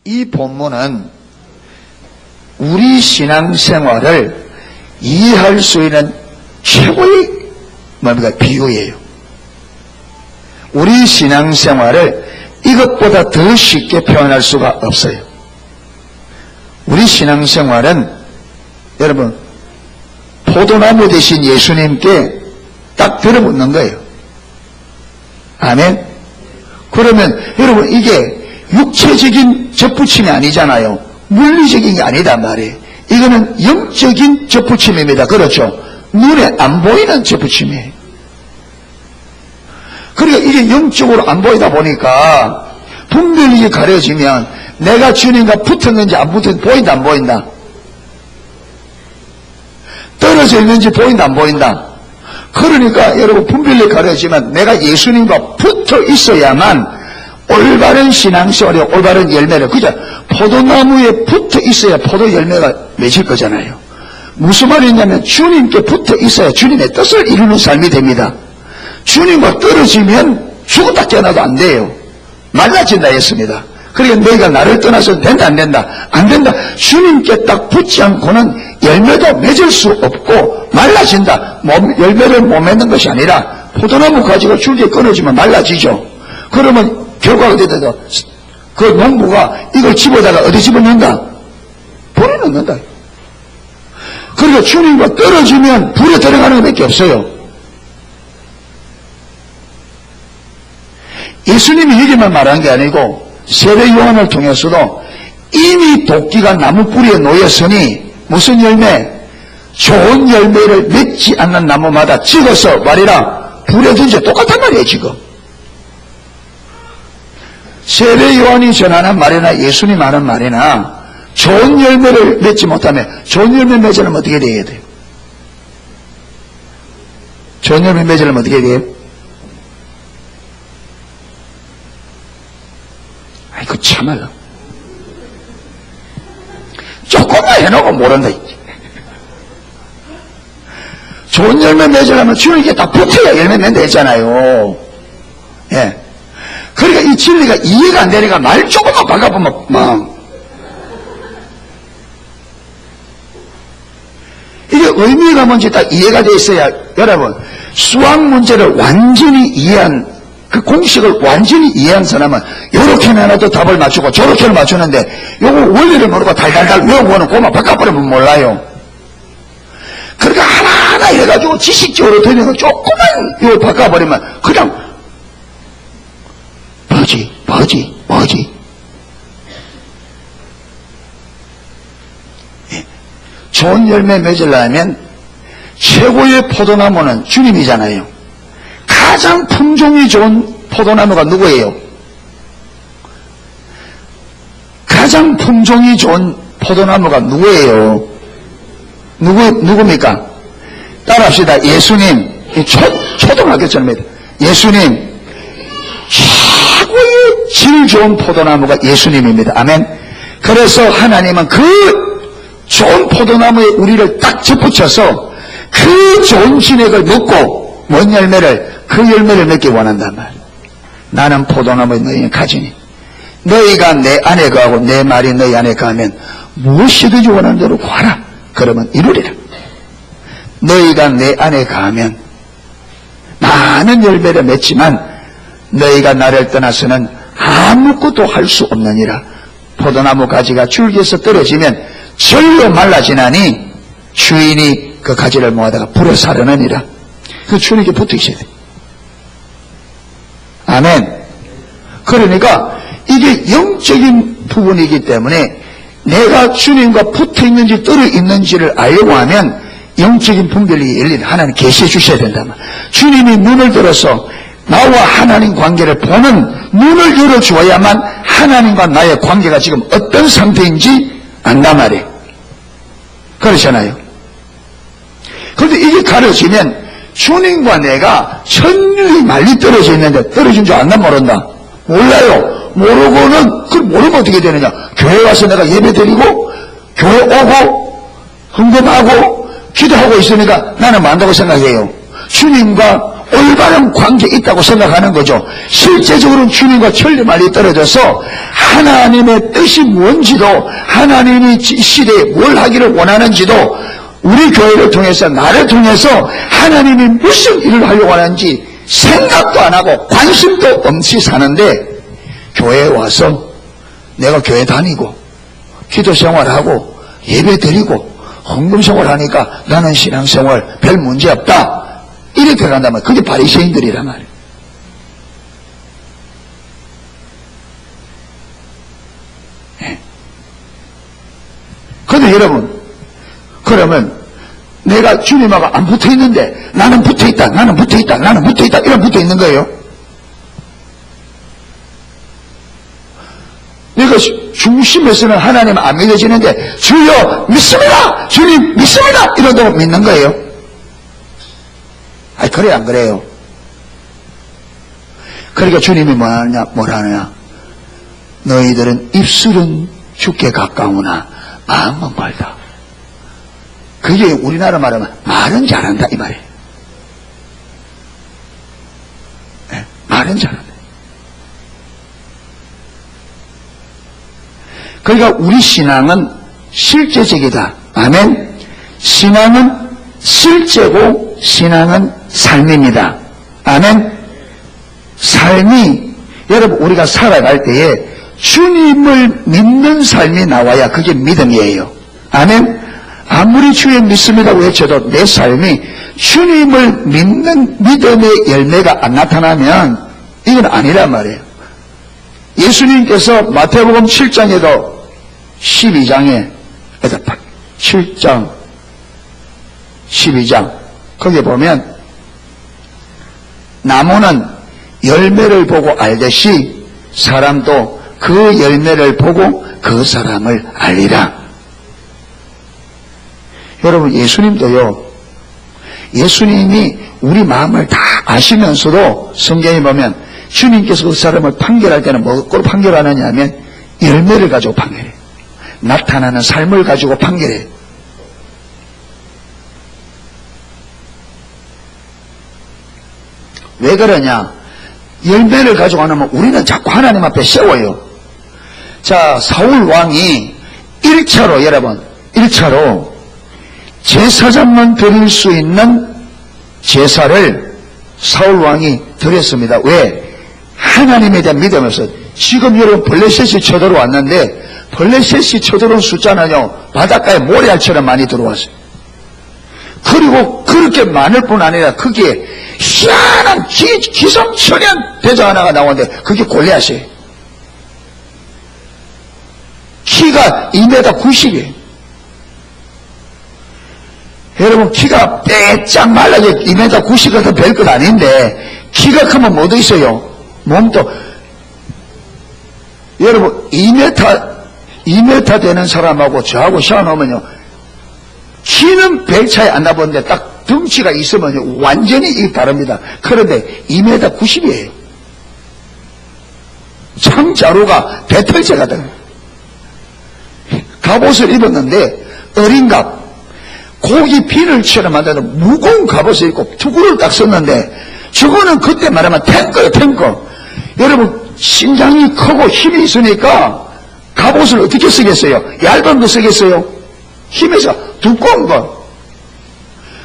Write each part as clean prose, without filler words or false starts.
이 본문은 우리 신앙생활을 이해할 수 있는 최고의 비유예요. 우리 신앙생활을 이것보다 더 쉽게 표현할 수가 없어요. 우리 신앙생활은 여러분 포도나무 대신 예수님께 딱 들어붙는 거예요. 아멘. 그러면 여러분 이게 육체적인 접붙임이 아니잖아요. 물리적인 게 아니단 말이에요. 이거는 영적인 접붙임입니다. 그렇죠? 눈에 안 보이는 접붙임이에요. 그러니까 이게 영적으로 안 보이다 보니까 분별력이 가려지면 내가 주님과 붙었는지 안 붙었는지 보인다 안 보인다? 떨어져 있는지 보인다 안 보인다? 그러니까 여러분 분별력이 가려지면 내가 예수님과 붙어 있어야만 올바른 신앙생활이 올바른 열매를, 그죠? 포도나무에 붙어 있어야 포도 열매가 맺을 거잖아요. 무슨 말이냐면 주님께 붙어 있어야 주님의 뜻을 이루는 삶이 됩니다. 주님과 떨어지면 죽었다 깨어나도 안 돼요. 말라진다 했습니다. 그러니까 너희가 나를 떠나서 된다 안 된다? 안 된다. 주님께 딱 붙지 않고는 열매도 맺을 수 없고 말라진다. 열매를 못 맺는 것이 아니라 포도나무 가지가 줄기에 끊어지면 말라지죠. 그러면 결과가 어떻게 돼도 그 농부가 이걸 집어다가 어디 집어넣는다? 불에 넣는다. 그러니까 주님과 떨어지면 불에 들어가는 것밖에 없어요. 예수님이 여기만 말한 게 아니고 세례 요한을 통해서도 이미 도끼가 나무 뿌리에 놓였으니 무슨 열매? 좋은 열매를 맺지 않는 나무마다 찍어서 말이라 불에 던져. 똑같단 말이에요 지금. 세례 요한이 전하는 말이나 예수님 하는 말이나 좋은 열매를 맺지 못하면 좋은 열매 맺으려면 어떻게 돼야 돼요? 좋은 열매 맺으려면 어떻게 돼요? 아이고 참아요. 조금만 해놓고 모른다. 좋은 열매 맺으려면 주님께 딱 붙어야 열매 맺는다 했잖아요. 예. 그러니까 이 진리가 이해가 안 되니까 말 조금만 바꿔보면 막 이게 의미가 뭔지 딱 이해가 돼 있어야 여러분 수학 문제를 완전히 이해한 그 공식을 완전히 이해한 사람은 요렇게는 하나도 답을 맞추고 저렇게는 맞추는데 요거 원리를 모르고 달달달 외우고는 그만 바꿔버리면 몰라요. 그러니까 하나하나 해가지고 지식적으로 되는 거 조금만 이거 바꿔버리면 그냥 뭐지? 예. 좋은 열매 맺으려면 최고의 포도나무는 주님이잖아요. 가장 품종이 좋은 포도나무가 누구예요? 가장 품종이 좋은 포도나무가 누구예요? 누굽니까? 따라합시다. 예수님. 초등학교처럼입니다. 예수님. 최고의 질 좋은 포도나무가 예수님입니다. 아멘. 그래서 하나님은 그 좋은 포도나무에 우리를 딱 접붙여서 그 좋은 진액을 먹고 뭔 열매를 그 열매를 맺기 원한단 말이에요. 나는 포도나무에 너희는 가지니 너희가 내 안에 거하고 내 말이 너희 안에 거하면 무엇이든지 원하는 대로 구하라. 그러면 이루리라. 너희가 내 안에 거하면 많은 열매를 맺지만 너희가 나를 떠나서는 아무것도 할 수 없느니라. 포도나무 가지가 줄기에서 떨어지면 절로 말라지나니 주인이 그 가지를 모아다가 불에 사르느니라. 그 주님께 붙어 있어야 돼. 아멘. 그러니까 이게 영적인 부분이기 때문에 내가 주님과 붙어 있는지 떨어 있는지를 알려고 하면 영적인 분별이 열린 하나님 계시해 주셔야 된다. 주님이 눈을 들어서 나와 하나님 관계를 보는 눈을 열어주어야만 하나님과 나의 관계가 지금 어떤 상태인지 안단 말이에요. 그렇잖아요. 그런데 이게 가려지면 주님과 내가 천년이 멀리 떨어져 있는데 떨어진 줄 안나 모른다? 몰라요. 모르고는 그걸 모르면 어떻게 되느냐? 교회 와서 내가 예배 드리고 교회 오고 헌금하고 기도하고 있으니까 나는 만다고 생각해요. 주님과 올바른 관계에 있다고 생각하는 거죠. 실제적으로는 주님과 천리 많이 떨어져서 하나님의 뜻이 뭔지도, 하나님이 이 시대에 뭘 하기를 원하는지도, 우리 교회를 통해서, 나를 통해서 하나님이 무슨 일을 하려고 하는지 생각도 안 하고 관심도 없이 사는데, 교회에 와서 내가 교회 다니고 기도 생활하고 예배 드리고 헌금 생활하니까 나는 신앙생활 별 문제 없다, 이렇게 간다면 그게 바리새인들이란 말이에요. 그런데 여러분, 그러면 내가 주님하고 안 붙어있는데 나는 붙어있다, 나는 붙어있다, 나는 붙어있다, 이런 붙어있는 거예요. 내가 중심에서는 하나님 안 믿어지는데 주여 믿습니다, 주님 믿습니다, 이런다고 믿는 거예요. 아니, 그래 안 그래요? 그러니까 주님이 뭐라느냐, 너희들은 입술은 죽게 가까우나 마음은 멀다. 그게 우리나라 말하면 말은 잘한다 이 말이에요. 네, 말은 잘한다. 그러니까 우리 신앙은 실제적이다. 아멘. 신앙은 실제고 신앙은 삶입니다. 아멘. 삶이, 여러분, 우리가 살아갈 때에 주님을 믿는 삶이 나와야 그게 믿음이에요. 아멘. 아무리 주의 믿습니다고 외쳐도 내 삶이 주님을 믿는 믿음의 열매가 안 나타나면 이건 아니란 말이에요. 예수님께서 마태복음 7장에도 12장에 7장 12장 거기에 보면 나무는 열매를 보고 알듯이 사람도 그 열매를 보고 그 사람을 알리라. 여러분, 예수님도요, 예수님이 우리 마음을 다 아시면서도 성경에 보면 주님께서 그 사람을 판결할 때는 뭐로 판결하느냐 하면 열매를 가지고 판결해요. 나타나는 삶을 가지고 판결해요. 왜 그러냐? 열매를 가지고 안 하면 우리는 자꾸 하나님 앞에 세워요. 자, 사울 왕이 1차로, 여러분, 1차로 제사장만 드릴 수 있는 제사를 사울 왕이 드렸습니다. 왜? 하나님에 대한 믿음이 없어요. 지금 여러분 블레셋이 쳐들어왔는데 블레셋이 쳐들어온 숫자는요, 바닷가에 모래알처럼 많이 들어왔어요. 그리고 그렇게 많을 뿐 아니라 그게 희한한 기성천연 대장 하나가 나오는데 그게 골리앗이에요. 키가 2m 90이에요. 여러분, 키가 빼짝 말라게 2m 90은 별것 아닌데 키가 크면 뭐도 있어요? 몸도. 여러분, 2m 되는 사람하고 저하고 샤워하면요, 키는 별 차이 안 나보는데 딱 덩치가 있으면 완전히 다릅니다. 그런데 2m 90이에요. 창자루가 배털째 같은 갑옷을 입었는데 어린 갑, 고기 비늘처럼 만드는 무거운 갑옷을 입고 투구를 딱 썼는데 저거는 그때 말하면 탱커예요, 탱커. 여러분, 신장이 크고 힘이 있으니까 갑옷을 어떻게 쓰겠어요? 얇은 거 쓰겠어요? 힘에서 두꺼운 거.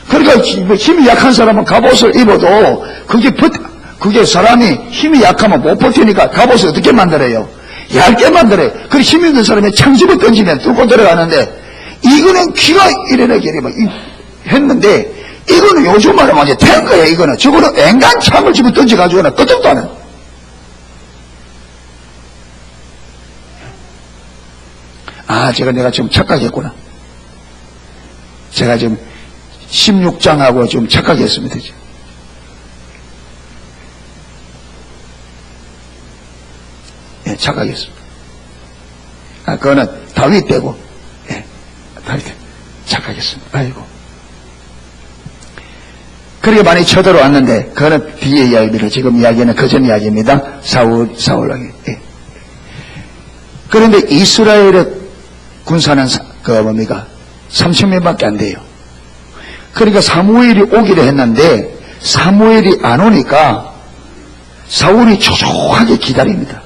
그러니까 힘이 약한 사람은 갑옷을 입어도 그게 사람이 힘이 약하면 못 버티니까 갑옷을 어떻게 만들어요? 얇게 만들어요. 그리고 힘 있는 사람이 창집을 던지면 뚫고 들어가는데 이거는 키가 이래나게 했는데 이거는 요즘 말하면 완전 탱크예요. 이거는 저거는 앵간 창을 집어 던져가지고는 끄떡도 안 해요. 아, 내가 지금 착각했구나. 제가 지금 16장하고 좀 착각했습니다. 지금. 예, 착각했습니다. 아, 그거는 다윗 때고, 예, 다윗 때. 착각했습니다. 아이고. 그렇게 많이 쳐들어왔는데, 그거는 뒤의 이야기입니다. 지금 이야기는 그전 이야기입니다. 사울 왕이. 예. 그런데 이스라엘의 군사는, 3,000명밖에 안 돼요. 그러니까 사무엘이 오기로 했는데, 사무엘이 안 오니까 사울이 조용하게 기다립니다.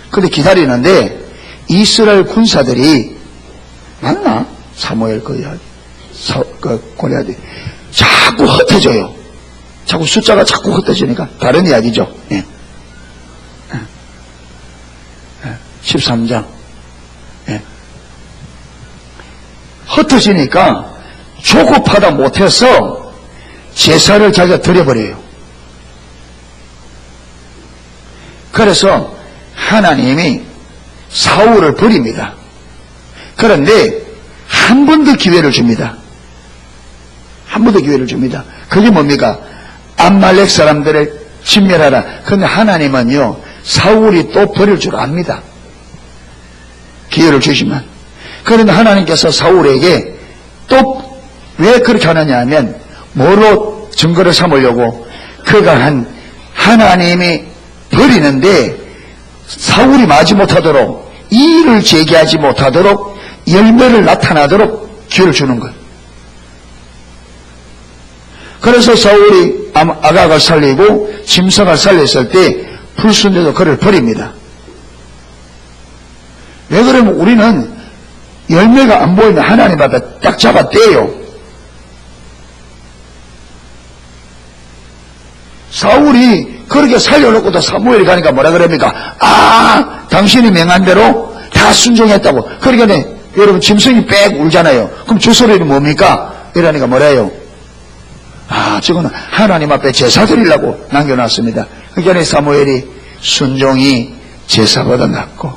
근데 기다리는데 이스라엘 군사들이 맞나? 사무엘 그 골리앗이 자꾸 흩어져요. 자꾸 숫자가 자꾸 흩어지니까 다른 이야기죠. 예. 13장. 예. 흩어지니까 조급하다 못해서 제사를 자기가 드려버려요. 그래서 하나님이 사울을 버립니다. 그런데 한 번 더 기회를 줍니다. 한 번 더 기회를 줍니다. 그게 뭡니까? 암말렉 사람들을 진멸하라. 그런데 하나님은요, 사울이 또 버릴 줄 압니다. 기회를 주시면. 그런데 하나님께서 사울에게 또 왜 그렇게 하느냐 하면 뭐로 증거를 삼으려고 그가 하나님이 버리는데 사울이 마지 못하도록 이의를 제기하지 못하도록 열매를 나타나도록 기회를 주는 거예요. 그래서 사울이 아각을 살리고 짐승을 살렸을 때 불순종도 그를 버립니다. 왜 그러면 우리는 열매가 안 보이면 하나님 앞에 딱 잡아 떼요. 사울이 그렇게 살려놓고도 사무엘이 가니까 뭐라 그럽니까? 당신이 명한 대로 다 순종했다고. 그러니까 여러분 짐승이 빽 울잖아요. 그럼 저 소리는 뭡니까? 이러니까 뭐래요? 저거는 하나님 앞에 제사 드리려고 남겨놨습니다. 그러니까 사무엘이 순종이 제사보다 낫고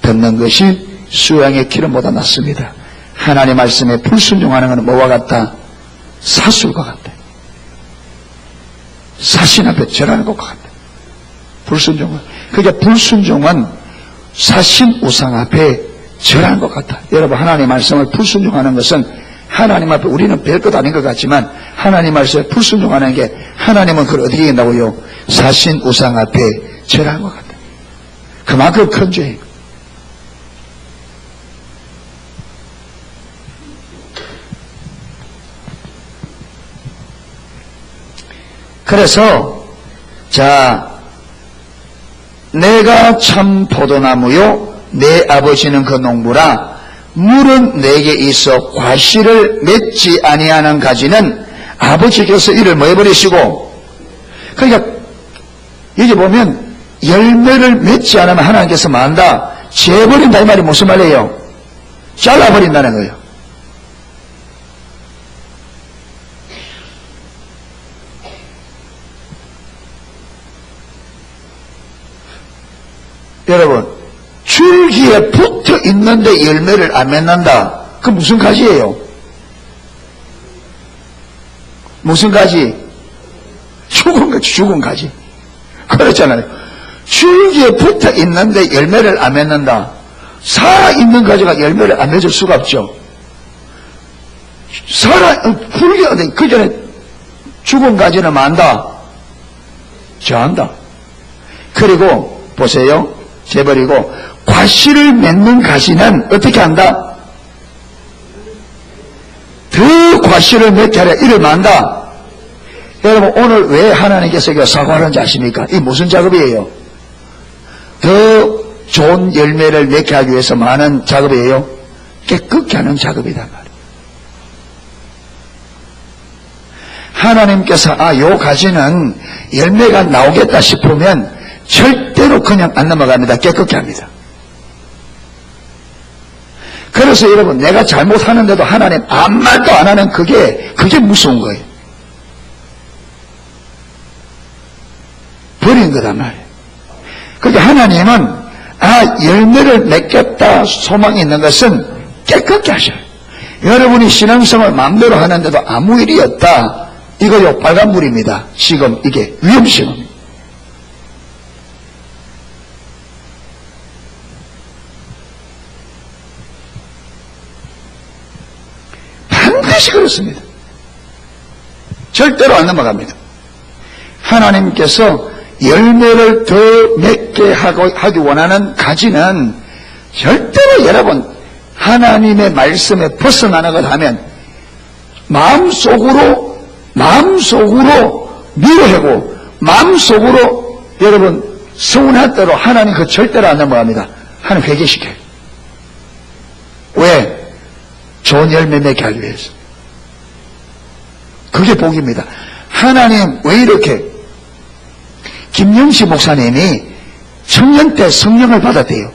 듣는 것이 수양의 기름보다 낫습니다. 하나님 말씀에 불순종하는 것은 뭐와 같다? 사술과 같다. 사신 앞에 절하는 것과 같다. 불순종은. 그러니까 불순종은 사신 우상 앞에 절하는 것 같다. 여러분 하나님 말씀을 불순종하는 것은 하나님 앞에 우리는 별것 아닌 것 같지만 하나님 말씀에 불순종하는 게 하나님은 그걸 어떻게 한다고요? 사신 우상 앞에 절하는 것 같다. 그만큼 큰 죄예요. 그래서 내가 참 포도나무요 내 아버지는 그 농부라 물은 내게 있어 과실을 맺지 아니하는 가지는 아버지께서 이를 뭐 해버리시고. 그러니까 여기 보면 열매를 맺지 않으면 하나님께서 뭐 한다? 재버린다 이 말이 무슨 말이에요? 잘라버린다는 거예요. 여러분 줄기에 붙어 있는데 열매를 안 맺는다. 그 무슨 가지예요? 무슨 가지? 죽은 가지. 그렇잖아요. 줄기에 붙어 있는데 열매를 안 맺는다. 살아있는 가지가 열매를 안 맺을 수가 없죠. 불교가 그 전에 죽은 가지는 만다. 저한다. 그리고 보세요. 재버리고 과실을 맺는 가지는 어떻게 한다? 더 과실을 맺게 하려 이를 만다. 여러분 오늘 왜 하나님께서 사과하는지 아십니까? 이 무슨 작업이에요? 더 좋은 열매를 맺게 하기 위해서 많은 작업이에요. 깨끗게 하는 작업이단 말이에요. 하나님께서 요 가지는 열매가 나오겠다 싶으면 절대로 그냥 안 넘어갑니다. 깨끗게 합니다. 그래서 여러분 내가 잘못하는데도 하나님 아무 말도 안 하는 그게 무서운 거예요. 버린 거단 말이에요. 그러니까 하나님은 열매를 맺겠다 소망이 있는 것은 깨끗게 하셔요. 여러분이 신앙생활 마음대로 하는데도 아무 일이 없다. 이거요 빨간불입니다. 지금 이게 위험시험입니다. 반드시 그렇습니다. 절대로 안 넘어갑니다. 하나님께서 열매를 더 맺게 하기 원하는 가지는 절대로 여러분 하나님의 말씀에 벗어나는 것 하면 마음속으로 미워하고 마음속으로 여러분 서운할 대로 하나님 그 절대로 안 넘어갑니다. 하나님 회개시켜요. 왜? 좋은 열매 맺게 하기 위해서. 그게 복입니다. 하나님 왜 이렇게 김영시 목사님이 청년 때 성령을 받았대요.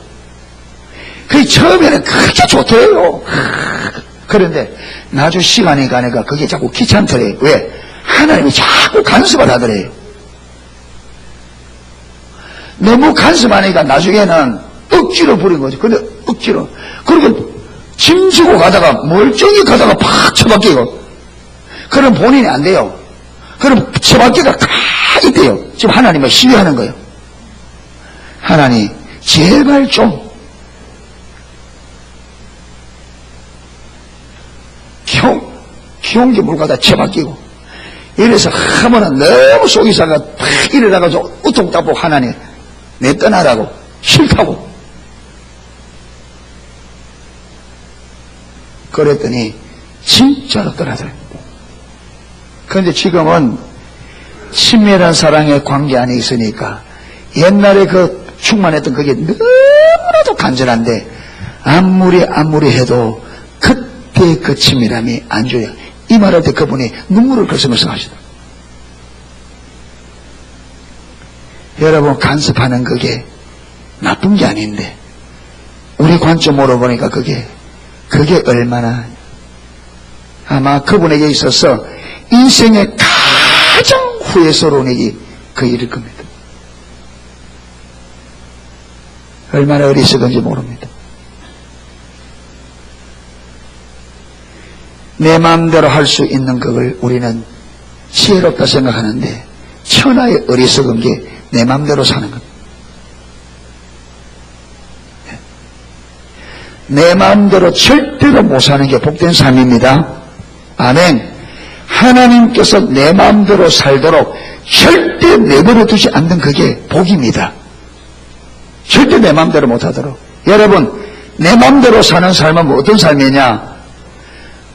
그게 처음에는 그렇게 좋대요. 그런데 나중 시간이 가니까 그게 자꾸 귀찮더래요. 왜? 하나님이 자꾸 간섭을 하더래요. 너무 간섭하니까 나중에는 억지로 부린 거죠. 근데 억지로. 그리고 짐지고 가다가 멀쩡히 가다가 팍 처박히고. 그럼 본인이 안 돼요. 그럼 처박기가 다 있대요. 지금 하나님을 시위하는 거예요. 하나님 제발 좀 기온기 물 가다 처박히고 이래서 하면은 너무 속이 상가 팍 일어나가지고 우통따보 하나님 내 떠나라고 싫다고 그랬더니 진짜로 떠나더래요. 그런데 지금은 친밀한 사랑의 관계 안에 있으니까 옛날에 그 충만했던 그게 너무나도 간절한데 아무리 해도 그때 그 친밀함이 안 줘요. 이 말할 때 그분이 눈물을 글썽글썽 하시더라고요. 여러분 간섭하는 그게 나쁜 게 아닌데 우리 관점으로 보니까 그게 얼마나 아마 그분에게 있어서 인생의 가장 후회스러운 일이 그 일일 겁니다. 얼마나 어리석은지 모릅니다. 내 마음대로 할 수 있는 그걸 우리는 지혜롭다 생각하는데 천하의 어리석은 게 내 마음대로 사는 겁니다. 내 마음대로 절대로 못 사는 게 복된 삶입니다. 아멘. 하나님께서 내 마음대로 살도록 절대 내버려 두지 않는 그게 복입니다. 절대 내 마음대로 못하도록. 여러분 내 마음대로 사는 삶은 어떤 삶이냐?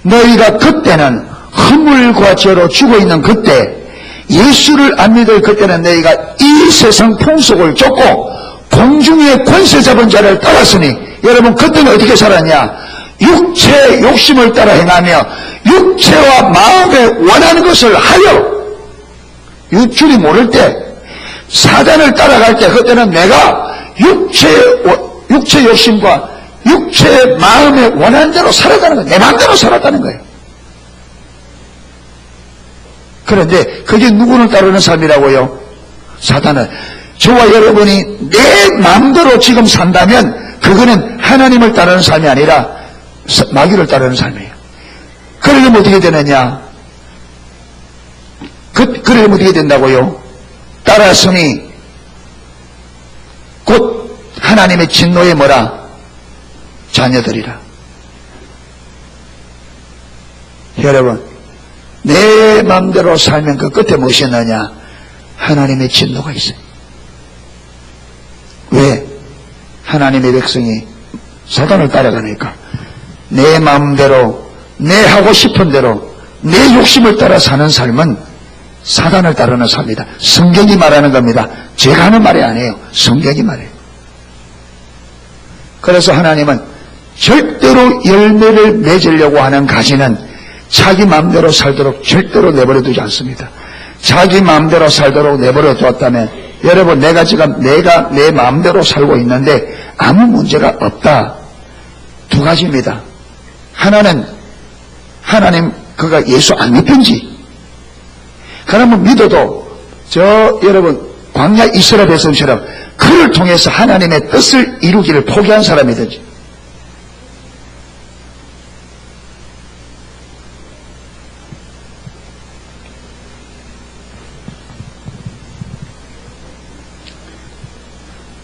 너희가 그때는 허물과 죄로 죽어있는 그때 예수를 안 믿을 그때는 너희가 이 세상 풍속을 쫓고 공중의 권세 잡은 자를 따랐으니 여러분 그때는 어떻게 살았냐? 육체의 욕심을 따라 행하며 육체와 마음에 원하는 것을 하여 줄이 모를 때 사단을 따라갈 때 그때는 내가 육체 욕심과 육체의 마음에 원하는 대로 살았다는 거예요. 내 마음대로 살았다는 거예요. 그런데 그게 누구를 따르는 삶이라고요? 사단을. 저와 여러분이 내 마음대로 지금 산다면 그거는 하나님을 따르는 삶이 아니라 마귀를 따르는 삶이에요. 그러려면 어떻게 되느냐? 그러려면 어떻게 된다고요? 따랐으니 곧 하나님의 진노에 뭐라? 자녀들이라. 여러분 내 마음대로 살면 그 끝에 무엇이 있느냐? 하나님의 진노가 있어요. 왜? 하나님의 백성이 사단을 따라가니까 내 마음대로 내 하고 싶은 대로 내 욕심을 따라 사는 삶은 사단을 따르는 삶이다. 성경이 말하는 겁니다. 제가 하는 말이 아니에요. 성경이 말해요. 그래서 하나님은 절대로 열매를 맺으려고 하는 가지는 자기 마음대로 살도록 절대로 내버려 두지 않습니다. 자기 마음대로 살도록 내버려 두었다면 여러분 내가 내 마음대로 살고 있는데 아무 문제가 없다. 두 가지입니다. 하나는 하나님 그가 예수 안 믿든지 그러면 믿어도 여러분 광야 이스라엘 백성처럼 그를 통해서 하나님의 뜻을 이루기를 포기한 사람이든지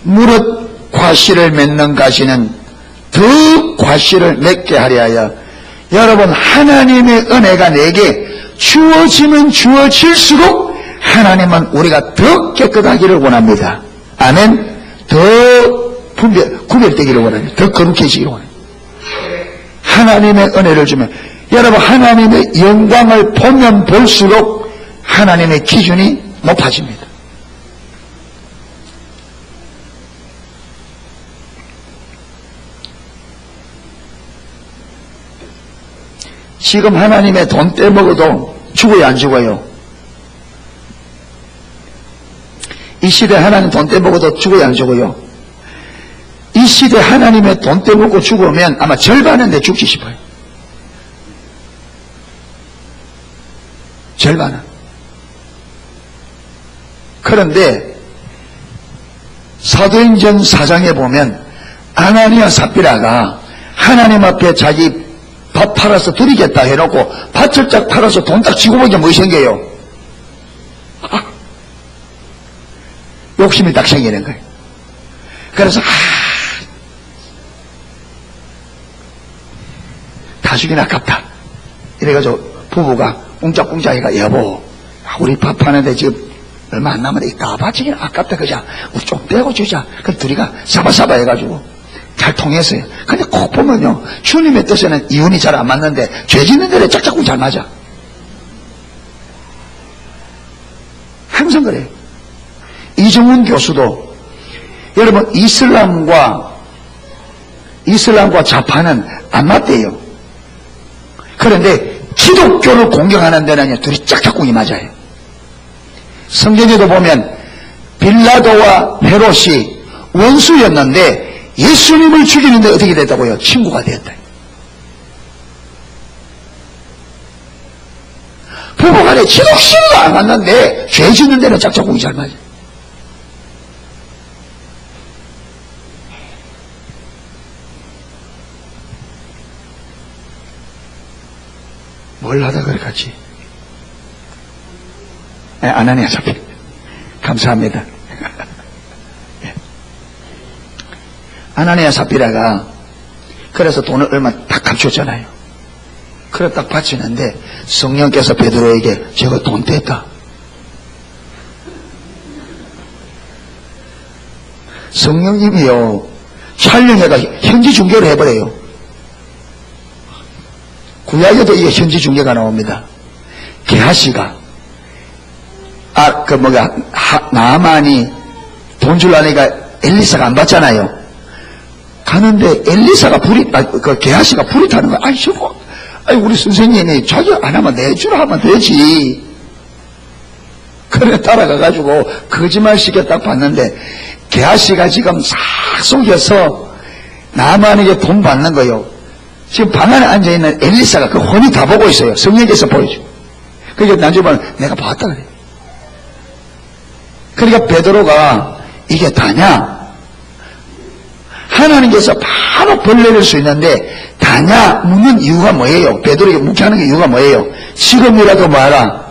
무릇 과실을 맺는 가시는 더 과실을 맺게 하려 하여 여러분 하나님의 은혜가 내게 주어지면 주어질수록 하나님은 우리가 더 깨끗하기를 원합니다. 아멘. 더 구별되기를 원합니다. 더 거룩해지기를 원합니다. 하나님의 은혜를 주면 여러분 하나님의 영광을 보면 볼수록 하나님의 기준이 높아집니다. 지금 하나님의 돈 떼먹어도 죽어요, 안 죽어요? 이 시대 하나님 돈 떼먹어도 죽어요, 안 죽어요? 이 시대 하나님의 돈 떼먹고 죽으면 아마 절반은 내 죽지 싶어요. 절반은. 그런데 사도행전 4장에 보면 아나니아 삽비라가 하나님 앞에 자기 밥 팔아서 드리겠다 해놓고 밭을 쫙 팔아서 돈 딱 쥐고 보니까 뭐 생겨요? 욕심이 딱 생기는 거예요. 그래서 다 주긴 아깝다 이래가지고 부부가 웅짝웅짝 해가 여보 우리 밥 파는데 지금 얼마 안 남았는데 다 바치긴 아깝다 그자 우리 좀 빼고 주자. 그 둘이가 사바사바 해가지고 잘 통했어요. 근데 꼭 보면요 주님의 뜻에는 이혼이 잘 안 맞는데 죄 짓는 데는 짝짝꿍 잘 맞아. 항상 그래요. 이정훈 교수도 여러분 이슬람과 좌파는 안 맞대요. 그런데 기독교를 공격하는 데는 둘이 짝짝꿍이 맞아요. 성경에도 보면 빌라도와 헤롯이 원수였는데 예수님을 죽이는데 어떻게 됐다고요? 친구가 되었다. 부부간에 지독심도 안 맞는데 죄 짓는 데는 짝짝꿍이 잘 맞아요. 뭘 하다 그랬지? 아나니아 삽비라. 감사합니다. 아나니아 삽비라가 그래서 돈을 얼마 딱 갚줬잖아요. 그래 딱 바치는데 성령께서 베드로에게 저거 돈 뗐다. 성령님이요 촬영해가 현지 중계를 해버려요. 구약에도 이게 현지 중계가 나옵니다. 게하시가 나아만이 돈 줄라니까 엘리사가 안 받잖아요. 가는데 엘리사가 게하시가 불이 타는 거야. 우리 선생님이 자기 안 하면 내주라 하면 되지. 그래 따라가가지고 거짓말 시켜 딱 봤는데 게하시가 지금 싹 속여서 나아만에게 돈 받는 거예요. 지금 방 안에 앉아있는 엘리사가 그 혼이 다 보고 있어요. 성령께서 보여줘. 그러니까 나중에 내가 봤다 그래. 그러니까 베드로가 이게 다냐? 하나님께서 바로 벌 내릴 수 있는데 다냐? 묻는 이유가 뭐예요? 베드로에게 묻게 하는 게 이유가 뭐예요? 지금이라도 뭐하라?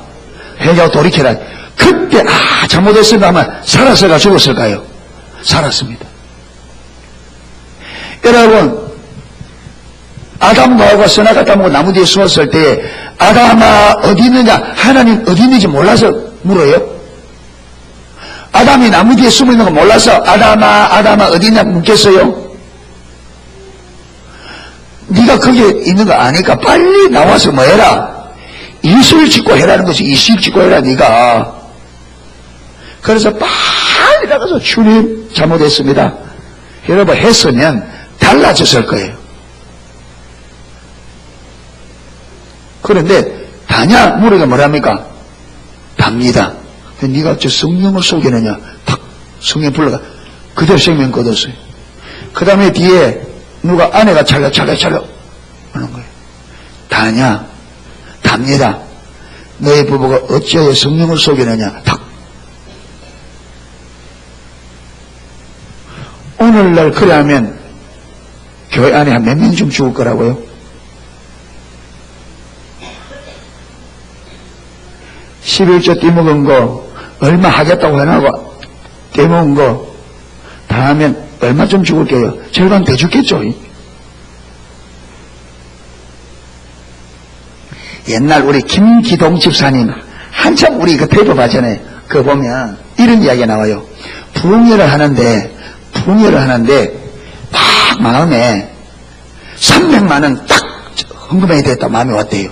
회개하고 돌이켜라. 그때 잘못했을까 하면 살았을까 죽었을까요? 살았습니다. 여러분 아담 노아가 선악을 따먹고 나무 뒤에 숨었을 때 아담아 어디 있느냐? 하나님 어디 있는지 몰라서 물어요? 아담이 나무 뒤에 숨어 있는 거 몰라서 아담아 어디 있냐 묻겠어요? 네가 거기에 있는 거 아니까 빨리 나와서 뭐 해라? 이슬 짓고 해라는 것이 이슬 짓고 해라 네가. 그래서 빨리 나가서 주님 잘못했습니다. 여러분 했으면 달라졌을 거예요. 그런데 다냐? 물으니까 뭐랍니까? 답니다. 네가 저 성령을 속이느냐? 탁 성령 불러가 그대로 생명 거뒀어요. 그 다음에 뒤에 누가 아내가 찰려 하는 거예요. 다냐? 답니다. 너희 부부가 어찌하여 성령을 속이느냐? 탁. 오늘날 그래 하면 교회 안에 한 몇 명 좀 죽을 거라고요? (11조) 떼먹은 거 얼마 하겠다고 해놔고 떼먹은 거 다 하면 얼마 좀 죽을게요? 절반 더 죽겠죠. 옛날 우리 김기동 집사님 한참 우리 그 페이퍼 봤잖아요. 그거 보면 이런 이야기가 나와요. 부흥회를 하는데 딱 마음에 300만 원 딱 헌금해야 됐다 마음이 왔대요.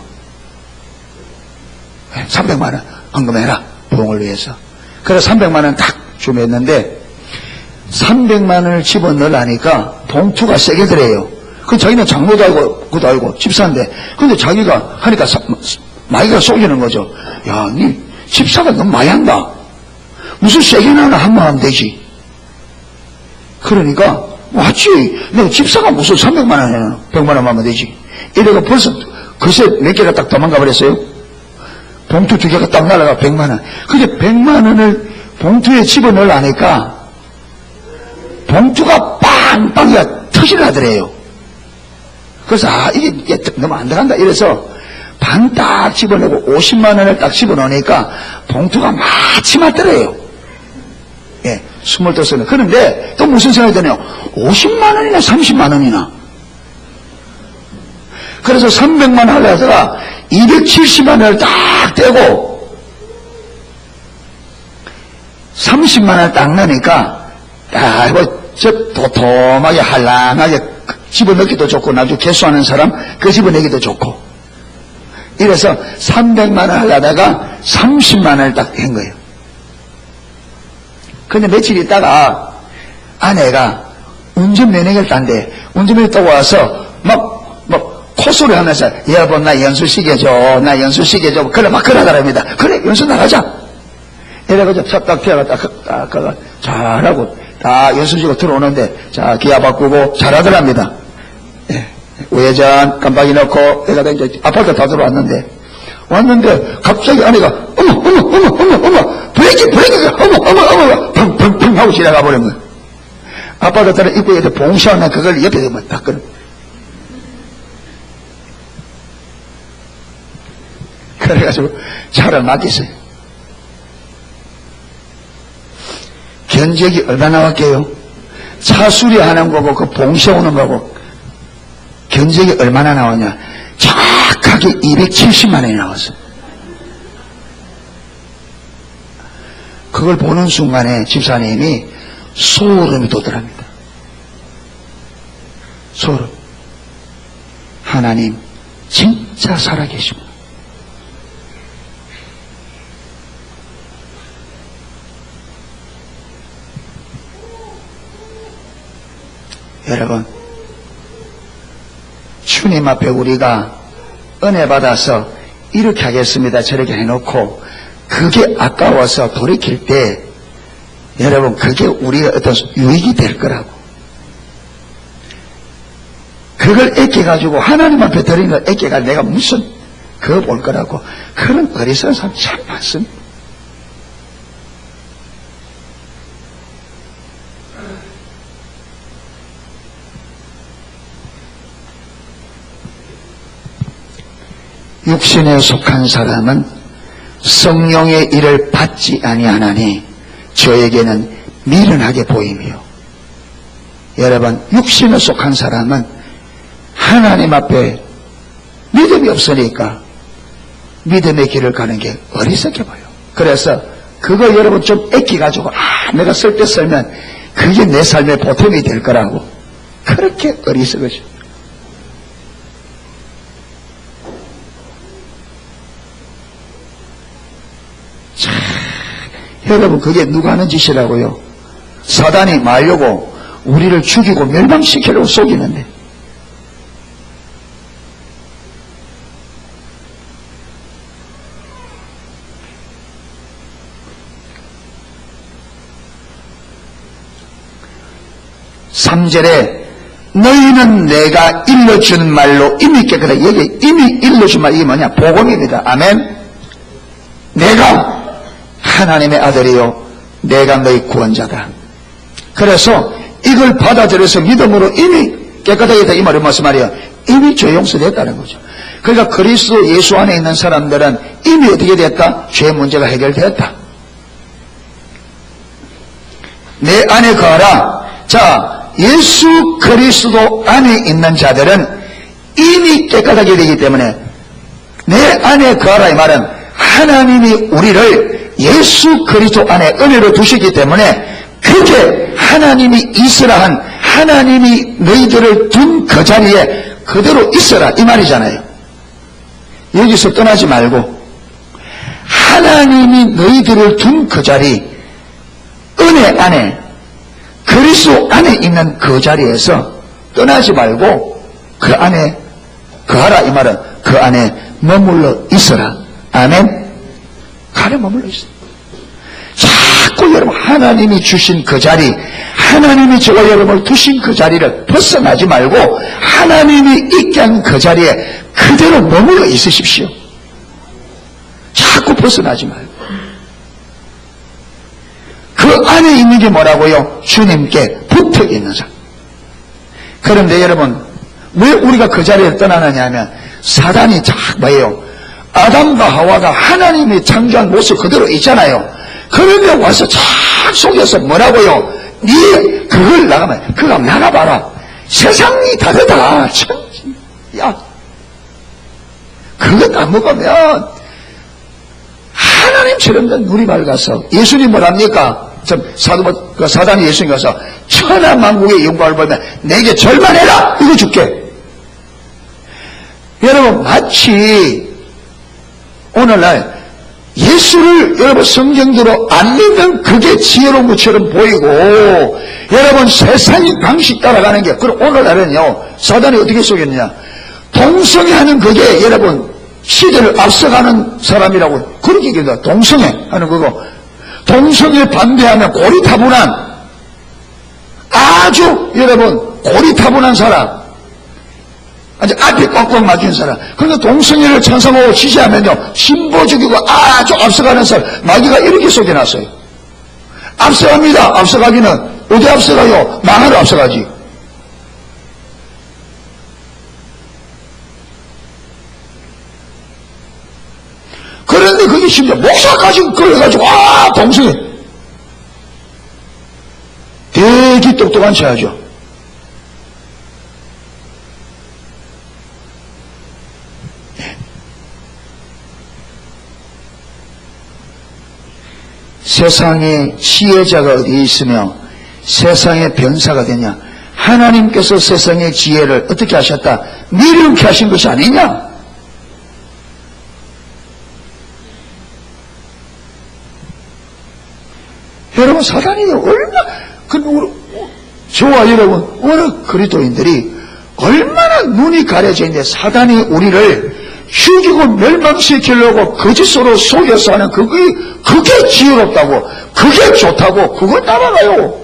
300만 원. 헌금해라. 부흥을 위해서. 그래서 300만 원 딱 준비했는데 300만 원을 집어넣으려니까 봉투가 세게 들어요. 그 자기는 장로도 알고 그도 알고 집사인데 근데 자기가 하니까 마이가 쏘이는 거죠. 야, 니 집사가 너무 많이 한다. 무슨 세게나 하면 하면 되지. 그러니까 맞지. 내가 집사가 무슨 300만 원 해나 100만 원 하면 되지. 이래가 벌써 그새 몇 개가 딱 도망가 버렸어요. 봉투 2개가 딱 날아가 100만 원. 근데 100만 원을 봉투에 집어넣으려니까 봉투가 빵빵이가 터지더래요. 그래서 이게 너무 안 들어간다 이래서 반 딱 집어넣고 50만 원을 딱 집어넣으니까 봉투가 마치 맞더래요. 예, 25원. 그런데 또 무슨 생각이 드네요. 50만 원이나 30만 원이나. 그래서 300만 원 하려다가 270만 원을 딱 떼고 30만 원을 딱 넣으니까 저 도톰하게 한량하게 집어넣기도 좋고 나중에 개수하는 사람 그 집어내기도 좋고 이래서 300만 원 하려다가 30만 원을 딱 한 거예요. 근데 며칠 있다가 아내가 운전면허를 딴데 운전면허 따고 와서 막 콧소리 하면서 여보 나 연수 시켜줘 나 연수 시켜줘 그래 막 그러더랍니다. 그래 연수 나가자 이래가지고 딱 피어갔다 잘하고 다 연수시고 들어오는데 자 기아 바꾸고 잘하더랍니다. 예. 우회전 깜빡이 넣고 내가 이제 아파트 다 들어왔는데 갑자기 아내가 어머 브레이크 어머 펑펑펑 하고 지나가 버린 거예요. 아파트 따라 입구에 봉시하는 그걸 옆에 딱 끊어. 그래가지고 차를 맡겼어요. 견적이 얼마나 나왔게요? 차 수리하는 거고 그 봉시오는 거고 견적이 얼마나 나왔냐? 정확하게 270만 원이 나왔어요. 그걸 보는 순간에 집사님이 소름이 돋더랍니다. 소름. 하나님 진짜 살아계시구나. 여러분, 주님 앞에 우리가 은혜 받아서 이렇게 하겠습니다 저렇게 해놓고 그게 아까워서 돌이킬 때 여러분 그게 우리가 어떤 유익이 될 거라고. 그걸 애껴가지고 하나님 앞에 드리는 걸 애껴가 내가 무슨 그거 볼 거라고. 그런 어리석은 사람 참 많습니다. 육신에 속한 사람은 성령의 일을 받지 아니하나니 저에게는 미련하게 보이며. 여러분 육신에 속한 사람은 하나님 앞에 믿음이 없으니까 믿음의 길을 가는 게 어리석게 보여. 그래서 그거 여러분 좀 애끼가지고 내가 쓸 때 쓰면 그게 내 삶의 보탬이 될 거라고. 그렇게 어리석어져. 여러분 그게 누가 하는 짓이라고요? 사단이 말려고 우리를 죽이고 멸망시키려고 속이는데 (3절에) 너희는 내가 일러준 말로 이미 깨끗하다. 여기 이미 일러준 말 이게 뭐냐? 복음입니다. 아멘. 내가 하나님의 아들이요 내가 너희 구원자다. 그래서 이걸 받아들여서 믿음으로 이미 깨끗하게 됐다 이 말은 무슨 말이에요? 이미 죄 용서됐다는 거죠. 그러니까 그리스도 예수 안에 있는 사람들은 이미 어떻게 됐다? 죄 문제가 해결되었다. 내 안에 거하라. 자, 예수 그리스도 안에 있는 자들은 이미 깨끗하게 되기 때문에 내 안에 거하라 이 말은 하나님이 우리를 예수 그리스도 안에 은혜로 두시기 때문에 그게 하나님이 있으라 한 하나님이 너희들을 둔 그 자리에 그대로 있어라 이 말이잖아요. 여기서 떠나지 말고 하나님이 너희들을 둔 그 자리, 은혜 안에, 그리스도 안에 있는 그 자리에서 떠나지 말고 그 안에 거하라. 이 말은 그 안에 머물러 있어라. 아멘. 그 안에 머물러 있어. 자꾸 여러분 하나님이 주신 그 자리, 하나님이 저와 여러분을 두신 그 자리를 벗어나지 말고 하나님이 있게 한 그 자리에 그대로 머물러 있으십시오. 자꾸 벗어나지 말고. 그 안에 있는 게 뭐라고요? 주님께 붙어 있는 자. 그런데 여러분, 왜 우리가 그 자리에 떠나느냐 하면 사단이 뭐예요? 아담과 하와가 하나님이 창조한 모습 그대로 있잖아요. 그런데 와서 착 속여서 뭐라고요? 네 그걸 나가면 그거 나가봐라. 세상이 다르다. 야, 그거 다 먹으면 하나님처럼 된 눈이 밝아서 예수님 뭐랍니까? 사단이 예수님 가서 천하만국의 영광을 보면 내게 절반해라. 이거 줄게. 여러분 마치 오늘날 예수를 여러분 성경대로 안 믿는 그게 지혜로운 것처럼 보이고 여러분 세상의 방식 따라가는 게 그럼 오늘날은요 사단이 어떻게 속였느냐 동성애하는 그게 여러분 시대를 앞서가는 사람이라고 그렇게 얘기합니다. 동성애하는 그거 동성애 반대하면 고리타분한 아주 여러분 고리타분한 사람 아주 앞에 꽉꽉 막힌 사람. 그러니까 동성애를 찬성하고 지지하면요 진보적이고 아주 앞서가는 사람 마귀가 이렇게 속여놨어요. 앞서갑니다. 앞서가기는 어디 앞서가요? 망하러 앞서가지. 그런데 그게 심지어 목사까지 끌어가지고 동성애 되게 똑똑한 체하죠. 세상에 지혜자가 어디에 있으며 세상의 변사가 되냐? 하나님께서 세상의 지혜를 어떻게 하셨다? 미련케 하신 것이 아니냐? 여러분 사단이 얼마나 저와 여러분 어느 그리스도인들이 얼마나 눈이 가려져 있는데 사단이 우리를 죽이고 멸망시키려고 거짓으로 속여서 하는 그게 지혜롭다고 그게 좋다고 그걸 따라가요.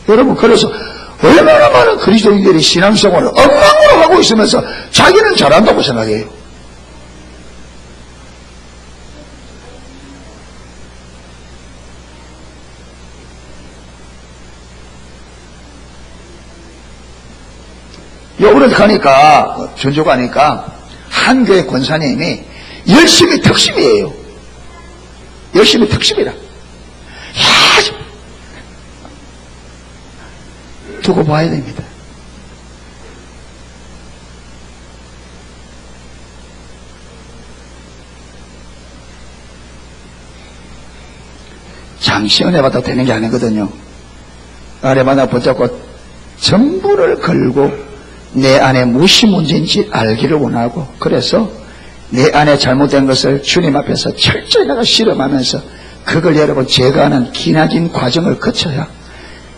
여러분 그래서 얼마나 많은 그리스도인들이 신앙생활을 엉망으로 하고 있으면서 자기는 잘한다고 생각해요. 요번에 가니까 전주 가니까 한 교회 권사님이 열심히 특심이에요. 열심히 특심이라. 두고 봐야 됩니다. 잠시 은혜 받아도 되는 게 아니거든요. 아래마다 붙잡고 전부를 걸고 내 안에 무엇이 문제인지 알기를 원하고 그래서 내 안에 잘못된 것을 주님 앞에서 철저히 내가 실험하면서 그걸 여러분 제거하는 기나긴 과정을 거쳐야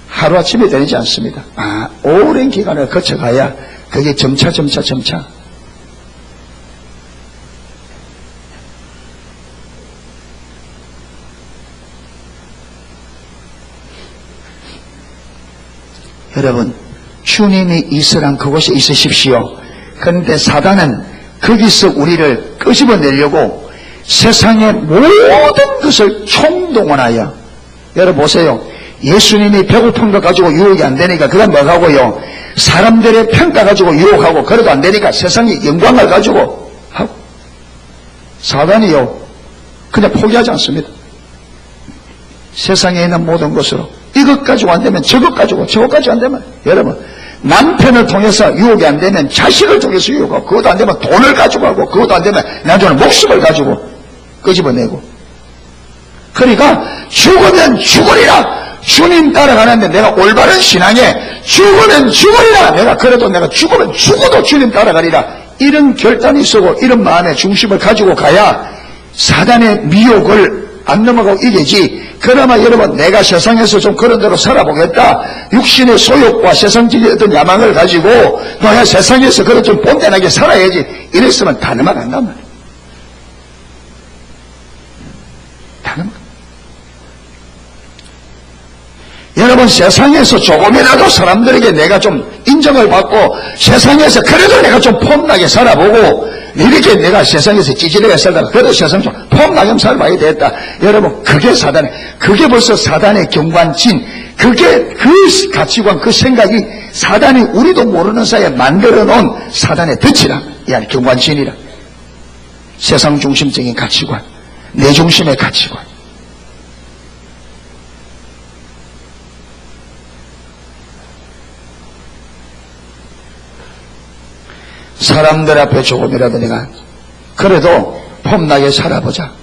하루아침에 되지 않습니다. 오랜 기간을 거쳐가야 그게 점차 여러분 주님이 있으란 그곳에 있으십시오. 그런데 사단은 거기서 우리를 끄집어내려고 세상의 모든 것을 총동원하여 여러분 보세요. 예수님이 배고픈 거 가지고 유혹이 안 되니까 그건 뭐 하고요? 사람들의 평가 가지고 유혹하고 그래도 안 되니까 세상의 영광을 가지고 하고 사단이요 그냥 포기하지 않습니다. 세상에 있는 모든 것으로 이것 가지고 안 되면 저것 가지고 저것 가지고 안 되면 여러분 남편을 통해서 유혹이 안 되면 자식을 통해서 유혹하고 그것도 안 되면 돈을 가지고 하고 그것도 안 되면 나중에는 목숨을 가지고 끄집어내고 그러니까 죽으면 죽으리라. 주님 따라가는데 내가 올바른 신앙에 죽으면 죽으리라. 내가 그래도 내가 죽으면 죽어도 주님 따라가리라. 이런 결단이 있고 이런 마음의 중심을 가지고 가야 사단의 미혹을 안 넘어가고 이기지. 그나마 여러분 내가 세상에서 좀 그런 대로 살아보겠다. 육신의 소욕과 세상적인 어떤 야망을 가지고 너야 세상에서 그런 좀 본전하게 살아야지. 이랬으면 다 넘어간단 말이에요. 다 넘어가. 여러분 세상에서 조금이라도 사람들에게 내가 좀 인정을 받고 세상에서 그래도 내가 좀 폼나게 살아보고 이렇게 내가 세상에서 찌질하게 살다가 그래도 세상 좀 폼나게 살아봐야 되겠다. 여러분 그게 벌써 사단의 경관진, 그게 그 가치관, 그 생각이 사단이 우리도 모르는 사이에 만들어 놓은 사단의 덫이라, 이 경관진이라. 세상 중심적인 가치관, 내 중심의 가치관. 사람들 앞에 조금이라도 내가 그래도 폼나게 살아보자.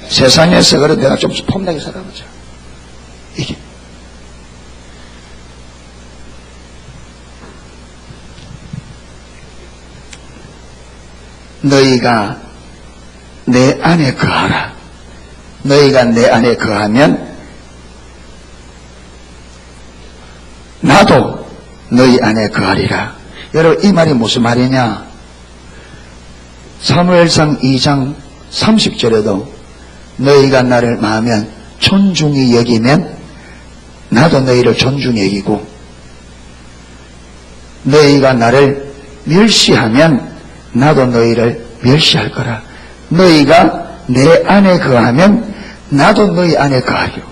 세상에서 그래도 내가 좀 폼나게 살아보자. 이게 너희가 내 안에 거하라. 너희가 내 안에 거하면 나도 너희 안에 거하리라. 여러분 이 말이 무슨 말이냐? 사무엘상 2장 30절에도 너희가 나를 마하면 존중히 여기면 나도 너희를 존중히 여기고 너희가 나를 멸시하면 나도 너희를 멸시할 거라. 너희가 내 안에 거하면 나도 너희 안에 거하리요.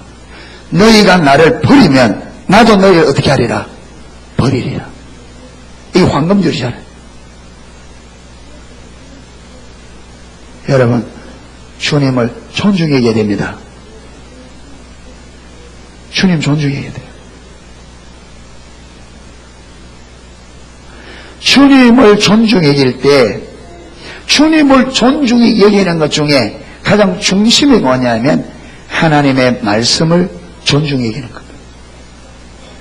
너희가 나를 버리면 나도 너희를 어떻게 하리라? 버리리라. 이 황금줄이잖아요. 여러분 주님을 존중해야 됩니다. 주님 존중해야 돼요. 주님을 존중해 여길 때 주님을 존중히 여기는 것 중에 가장 중심이 뭐냐면 하나님의 말씀을 존중해 여기는 겁니다.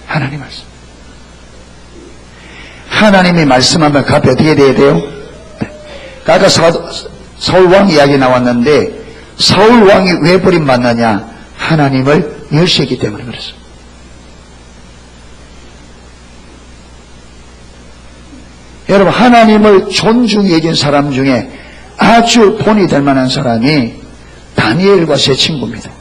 하나님의 말씀. 하나님이 말씀하면 그 앞에 어떻게 돼야 돼요? 아까 사울왕 이야기 나왔는데 사울왕이 왜 버림받느냐? 하나님을 멸시했기 때문에 그랬어요. 여러분 하나님을 존중히 여긴 사람 중에 아주 본이 될 만한 사람이 다니엘과 세 친구입니다.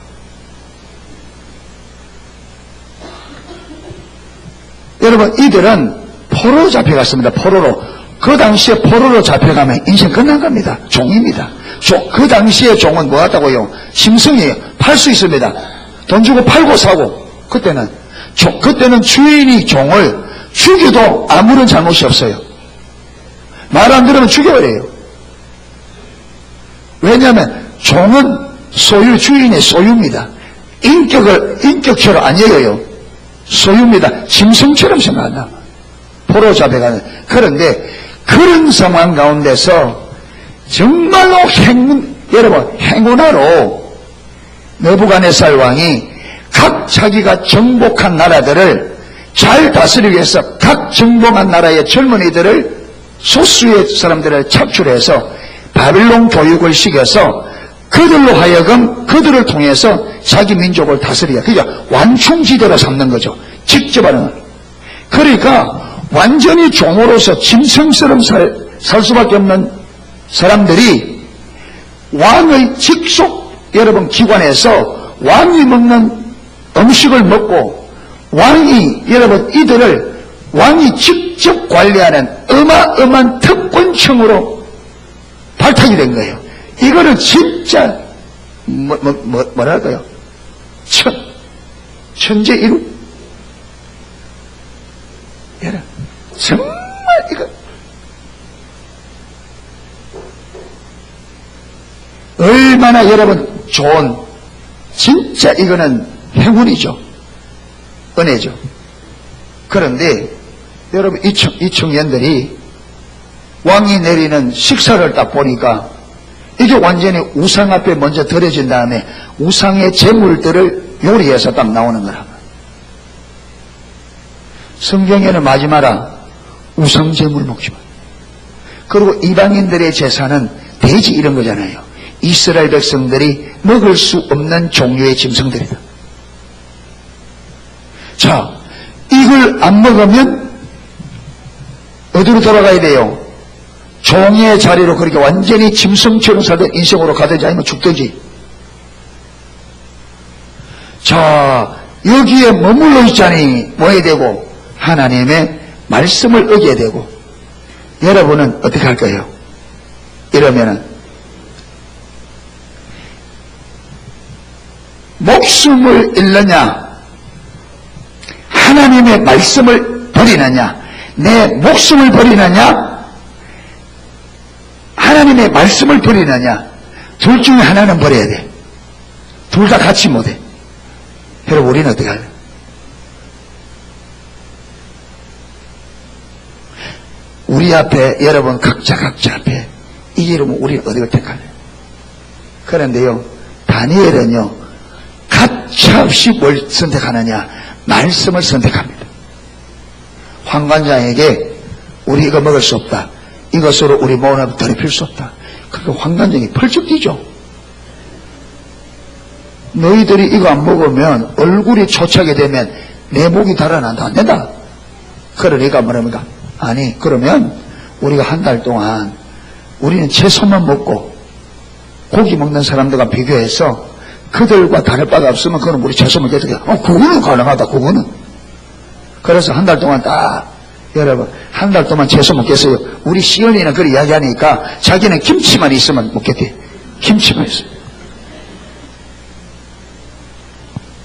여러분 이들은 포로로 잡혀갔습니다. 포로로. 그 당시에 포로로 잡혀가면 인생 끝난 겁니다. 종입니다. 그 당시에 종은 뭐 같다고요? 짐승이에요. 팔 수 있습니다. 돈 주고 팔고 사고. 그때는 주인이 종을 죽여도 아무런 잘못이 없어요. 말 안 들으면 죽여버려요. 왜냐하면 종은 주인의 소유입니다. 인격처럼 안 여겨요. 소유입니다. 짐승처럼 생각한다. 포로 잡혀가는. 그런데 그런 상황 가운데서 정말로 여러분 행운아로 느부갓네살 왕이 각 자기가 정복한 나라들을 잘 다스리기 위해서 각 정복한 나라의 젊은이들을 소수의 사람들을 착출해서 바빌론 교육을 시켜서 그들로 하여금 그들을 통해서 자기 민족을 다스리게. 그러니까 완충지대로 삼는 거죠. 직접 하는. 그러니까 완전히 종으로서 짐승처럼 살 수밖에 없는 사람들이 왕의 직속 여러분 기관에서 왕이 먹는 음식을 먹고 여러분 이들을 왕이 직접 관리하는 어마어마한 특권층으로 발탁이 된 거예요. 이거는 진짜 뭐랄까요? 천재 이루. 여러분 정말 이거 얼마나 여러분 좋은 진짜 이거는 행운이죠. 은혜죠. 그런데 여러분 이 청년들이 왕이 내리는 식사를 딱 보니까 이게 완전히 우상 앞에 먼저 드려진 다음에 우상의 제물들을 요리해서 딱 나오는 거라. 성경에는 마지 마라. 우상 제물 먹지 마. 그리고 이방인들의 제사는 돼지 이런 거잖아요. 이스라엘 백성들이 먹을 수 없는 종류의 짐승들이다. 자, 이걸 안 먹으면 어디로 돌아가야 돼요? 종의 자리로, 그렇게 완전히 짐승처럼 살던 인생으로 가든지 아니면 죽든지. 자, 여기에 머물러 있자니 뭐 해야 되고? 하나님의 말씀을 어겨야 되고. 여러분은 어떻게 할 거예요? 이러면은 목숨을 잃느냐, 하나님의 말씀을 버리느냐, 내 목숨을 버리느냐, 하나님의 말씀을 버리느냐, 둘 중에 하나는 버려야 돼. 둘 다 같이 못해. 여러분, 우리는 어떻게 할래? 우리 앞에, 여러분 각자 앞에 이기려면 우리는 어디를 택할래? 그런데요, 다니엘은요, 가차없이 뭘 선택하느냐? 말씀을 선택합니다. 환관장에게 우리 이거 먹을 수 없다, 이것으로 우리 몸을 더럽힐 수 없다. 그러니까 환관장이 펄쩍 뛰죠. 너희들이 이거 안 먹으면 얼굴이 초착이 되면 내 목이 달아난다, 안 된다. 그러니까 뭐랍니까? 아니, 그러면 우리가 한 달 동안 우리는 채소만 먹고 고기 먹는 사람들과 비교해서 그들과 다를 바가 없으면 그건 우리 채소 먹게 돼요. 그거는 가능하다, 그거는. 그래서 한 달 동안 딱, 여러분, 한 달 동안 채소 먹겠어요. 우리 시연이는 그렇게 이야기하니까 자기는 김치만 있으면 먹겠대. 김치만 있어요.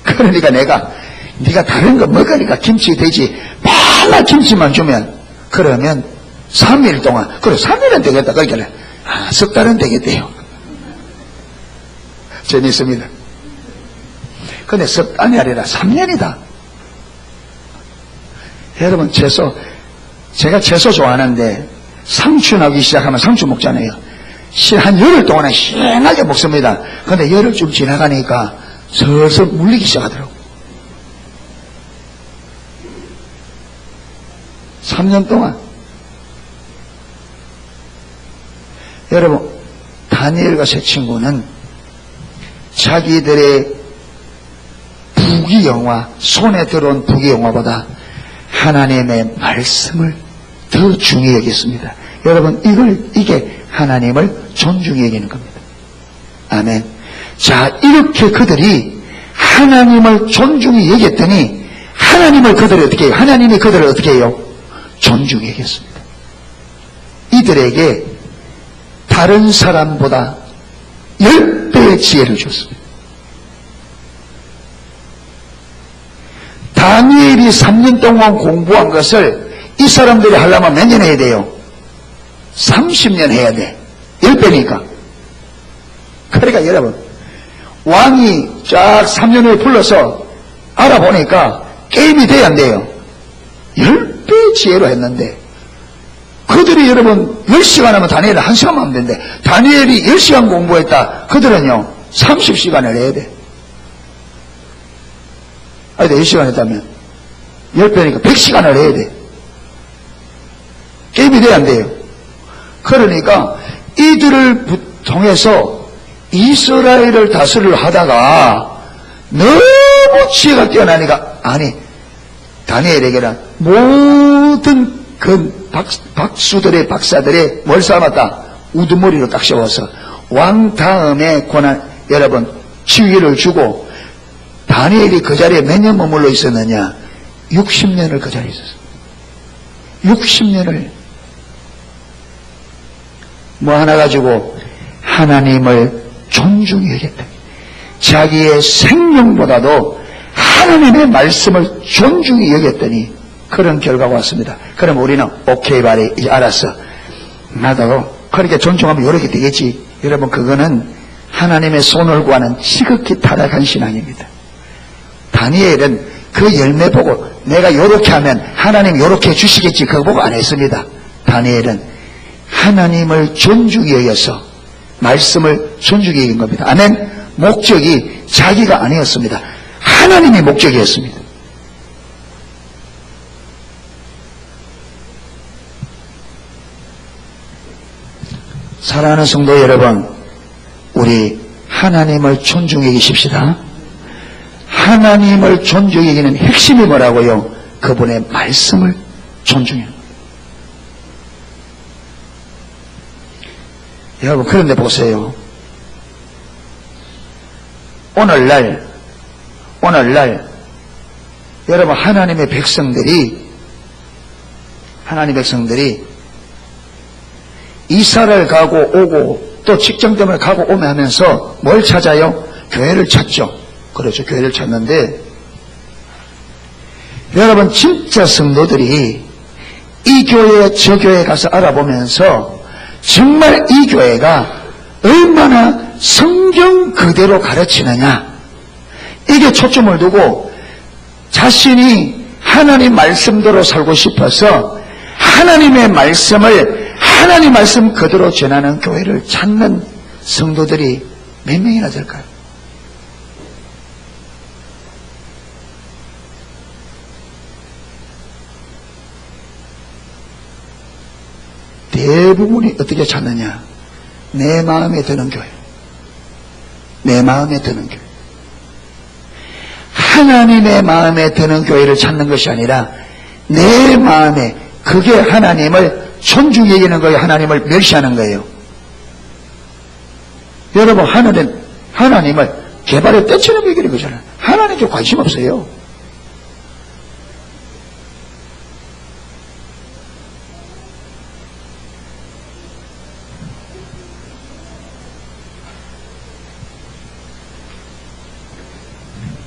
그러니까 네가 다른 거 먹으니까 김치 되지, 맨날 김치만 주면, 그러면 3일 동안, 그래 3일은 되겠다. 그러니까 석 달은 되겠대요. 재밌습니다. 근데 석 달이 아니라 3년이다. 여러분, 제가 채소 좋아하는데 상추 나오기 시작하면 상추 먹잖아요. 한 열흘 동안은 시원하게 먹습니다. 근데 열흘쯤 지나가니까 슬슬 물리기 시작하더라고요. 3년 동안. 여러분, 다니엘과 세 친구는 자기들의 부귀영화, 손에 들어온 부귀영화보다 하나님의 말씀을 더 중요히 여겼습니다. 여러분, 이게 하나님을 존중히 여기는 겁니다. 아멘. 자, 이렇게 그들이 하나님을 존중히 여겼더니 하나님이 그들을 어떻게 해요? 존중히 여겼습니다. 이들에게 다른 사람보다 10배의 지혜를 줬습니다. 다니엘이 3년 동안 공부한 것을 이 사람들이 하려면 몇 년 해야 돼요? 30년 해야 돼. 10배니까. 그러니까 여러분, 왕이 쫙 3년 후에 불러서 알아보니까 게임이 돼야 안 돼요. 10배의 지혜로 했는데, 그들이 여러분 10시간 하면 다니엘은 1시간만 하면 되는데, 다니엘이 10시간 공부했다. 그들은요 30시간을 해야 돼. 아니, 10시간 했다면 10배니까 100시간을 해야 돼. 게임이 돼야 안 돼요. 그러니까 이들을 통해서 이스라엘을 다스리려 하다가 너무 지혜가 뛰어나니까, 아니, 다니엘에게는 모든 그 박수들의 박사들의 뭘 삼았다? 우두머리로 딱 씌워서 왕 다음에 권한, 여러분, 지위를 주고, 다니엘이 그 자리에 몇 년 머물러 있었느냐? 60년을 그 자리에 있었어요. 60년을 뭐 하나 가지고 하나님을 존중히 여겼다. 자기의 생명보다도 하나님의 말씀을 존중히 여겼더니 그런 결과가 왔습니다. 그럼 우리는 오케이 말이 이제 알았어. 나도 그렇게 존중하면 이렇게 되겠지. 여러분, 그거는 하나님의 손을 구하는 지극히 타락한 신앙입니다. 다니엘은 그 열매 보고 내가 이렇게 하면 하나님 이렇게 해주시겠지, 그거 보고 안 했습니다. 다니엘은 하나님을 존중히 여겨서 말씀을 존중히 여긴 겁니다. 아멘. 목적이 자기가 아니었습니다. 하나님이 목적이었습니다. 사랑하는 성도 여러분, 우리 하나님을 존중해 계십시다. 하나님을 존중하기는 핵심이 뭐라고요? 그분의 말씀을 존중해요. 여러분, 그런데 보세요. 오늘날 여러분, 하나님의 백성들이 이사를 가고 오고 또 직장 때문에 가고 오면 하면서 뭘 찾아요? 교회를 찾죠. 그렇죠. 교회를 찾는데 여러분, 진짜 성도들이 이 교회 저 교회 가서 알아보면서 정말 이 교회가 얼마나 성경 그대로 가르치느냐, 이게 초점을 두고 자신이 하나님 말씀대로 살고 싶어서 하나님의 말씀을 하나님 말씀 그대로 전하는 교회를 찾는 성도들이 몇 명이나 될까요? 대부분이 어떻게 찾느냐? 내 마음에 드는 교회. 내 마음에 드는 교회. 하나님의 마음에 드는 교회를 찾는 것이 아니라 내 마음에, 그게 하나님을 존중히 여기는 거예요. 하나님을 멸시하는 거예요. 여러분, 하나님을 개발에 때처럼 여기는 거잖아요. 하나님께 관심 없어요.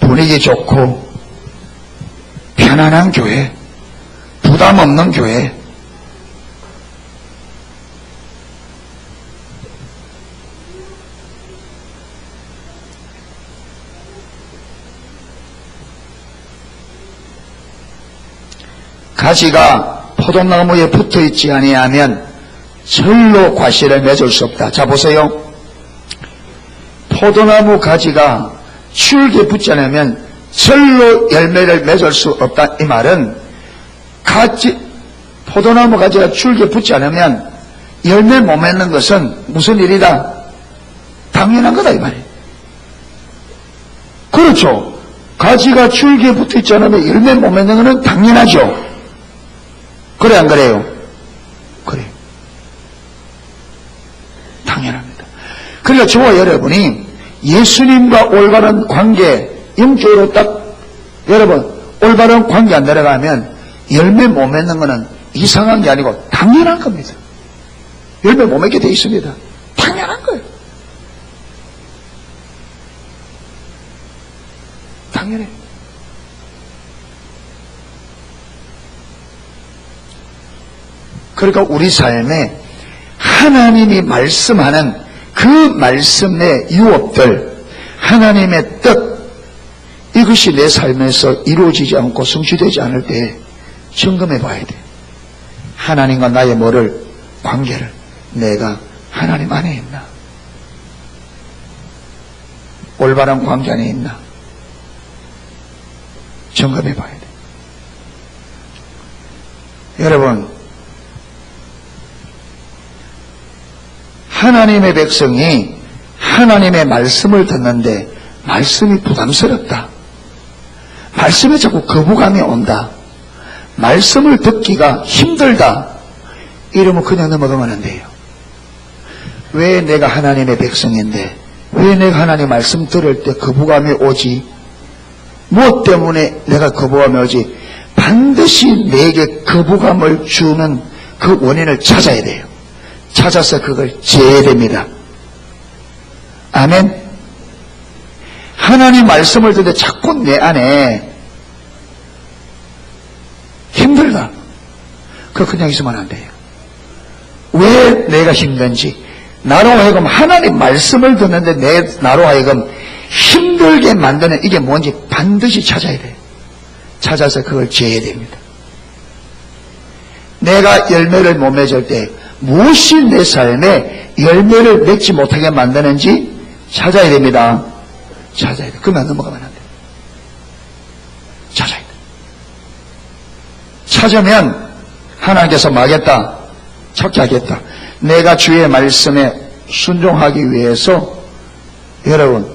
분위기 좋고 편안한 교회, 부담 없는 교회. 가지가 포도나무에 붙어있지 아니하면 절로 과실을 맺을 수 없다. 자, 보세요. 포도나무 가지가 줄기에 붙지 않으면 절로 열매를 맺을 수 없다. 이 말은 포도나무 가지가 줄기에 붙지 않으면 열매 못 맺는 것은 무슨 일이다? 당연한 거다, 이 말이에요. 그렇죠. 가지가 줄기에 붙어있지 않으면 열매 못 맺는 것은 당연하죠. 그래, 안 그래요? 그래요. 당연합니다. 그러니까 저와 여러분이 예수님과 올바른 관계, 영적으로 딱, 여러분, 올바른 관계 안 내려가면 열매 못 맺는 것은 이상한 게 아니고 당연한 겁니다. 열매 못 맺게 돼 있습니다. 당연한 거예요. 당연해요. 그러니까 우리 삶에 하나님이 말씀하는 그 말씀의 유업들, 하나님의 뜻, 이것이 내 삶에서 이루어지지 않고 성취되지 않을 때 점검해 봐야 돼. 하나님과 나의 관계를 내가 하나님 안에 있나? 올바른 관계 안에 있나? 점검해 봐야 돼. 여러분, 하나님의 백성이 하나님의 말씀을 듣는데 말씀이 부담스럽다. 말씀에 자꾸 거부감이 온다. 말씀을 듣기가 힘들다. 이러면 그냥 넘어가면 안 돼요. 왜 내가 하나님의 백성인데 왜 내가 하나님 말씀 들을 때 거부감이 오지? 무엇 때문에 내가 거부감이 오지? 반드시 내게 거부감을 주는 그 원인을 찾아야 돼요. 찾아서 그걸 제해야 됩니다. 아멘. 하나님 말씀을 듣는데 자꾸 내 안에 힘들다. 그거 그냥 있으면 안 돼요. 왜 내가 힘든지, 나로 하여금 하나님 말씀을 듣는데 나로 하여금 힘들게 만드는 이게 뭔지 반드시 찾아야 돼요. 찾아서 그걸 제해야 됩니다. 내가 열매를 못 맺을 때 무엇이 내 삶에 열매를 맺지 못하게 만드는지 찾아야 됩니다. 찾아야 돼. 그러면 넘어가면 안 돼. 찾아야 돼. 찾으면 하나님께서 막겠다. 찾게 하겠다. 내가 주의 말씀에 순종하기 위해서 여러분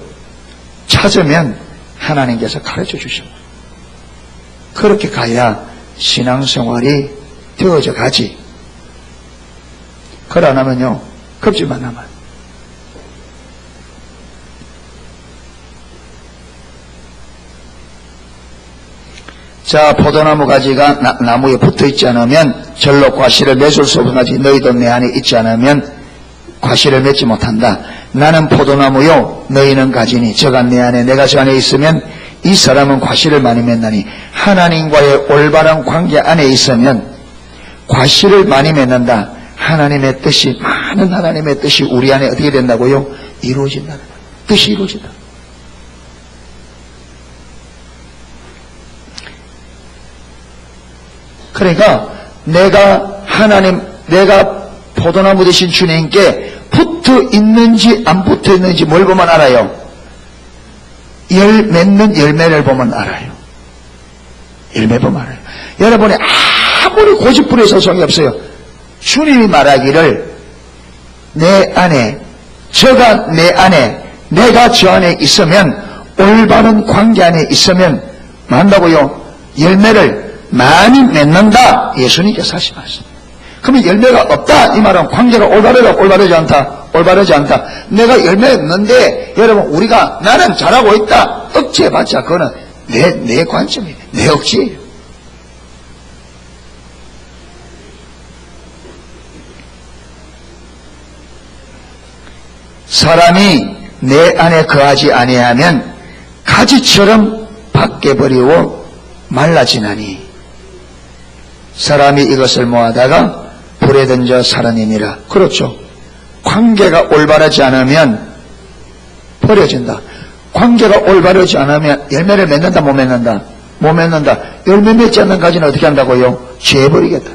찾으면 하나님께서 가르쳐 주십니다. 그렇게 가야 신앙생활이 되어져 가지. 그러나 하면요 겁지만 남아요. 자, 포도나무 가지가 나무에 붙어있지 않으면 절로 과실을 맺을 수 없는 가지 너희도 내 안에 있지 않으면 과실을 맺지 못한다. 나는 포도나무요 너희는 가지니 저가 내 안에 내가 저 안에 있으면 이 사람은 과실을 많이 맺나니 하나님과의 올바른 관계 안에 있으면 과실을 많이 맺는다. 하나님의 뜻이 많은 하나님의 뜻이 우리 안에 어떻게 된다고요? 이루어진다는 거예요. 뜻이 이루어진다. 그러니까 내가 포도나무 되신 주님께 붙어 있는지 안 붙어 있는지 뭘 보면 알아요? 맺는 열매를 보면 알아요. 열매 보면 알아요. 여러분이 아무리 고집부려서 소용이 없어요. 주님이 말하기를 내 안에 저가 내 안에 내가 저 안에 있으면 올바른 관계 안에 있으면 만다고요? 열매를 많이 맺는다. 예수님께서 하신 말씀. 그러면 열매가 없다. 이 말은 관계가 올바르지 않다. 올바르지 않다. 내가 열매 없는데 여러분 우리가 나는 잘하고 있다. 억지해봤자 그거는 내 관점이에요. 내 억지예요. 사람이 내 안에 거하지 아니하면 가지처럼 밖에 버리고 말라지나니 사람이 이것을 모아다가 불에 던져 살아내니라. 그렇죠. 관계가 올바르지 않으면 버려진다. 관계가 올바르지 않으면 열매를 맺는다 못 맺는다? 못 맺는다. 열매 맺지 않는 가지는 어떻게 한다고요? 죄버리겠다.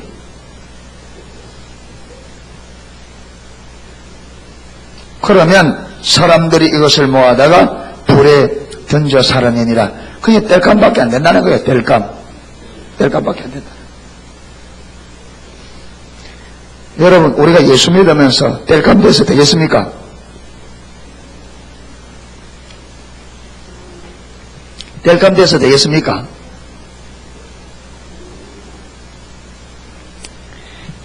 그러면 사람들이 이것을 모아다가 불에 던져 살아내니라. 그게 땔감밖에 안 된다는 거예요. 땔감밖에 안 된다. 여러분 우리가 예수 믿으면서 땔감 돼서 되겠습니까? 땔감 돼서 되겠습니까?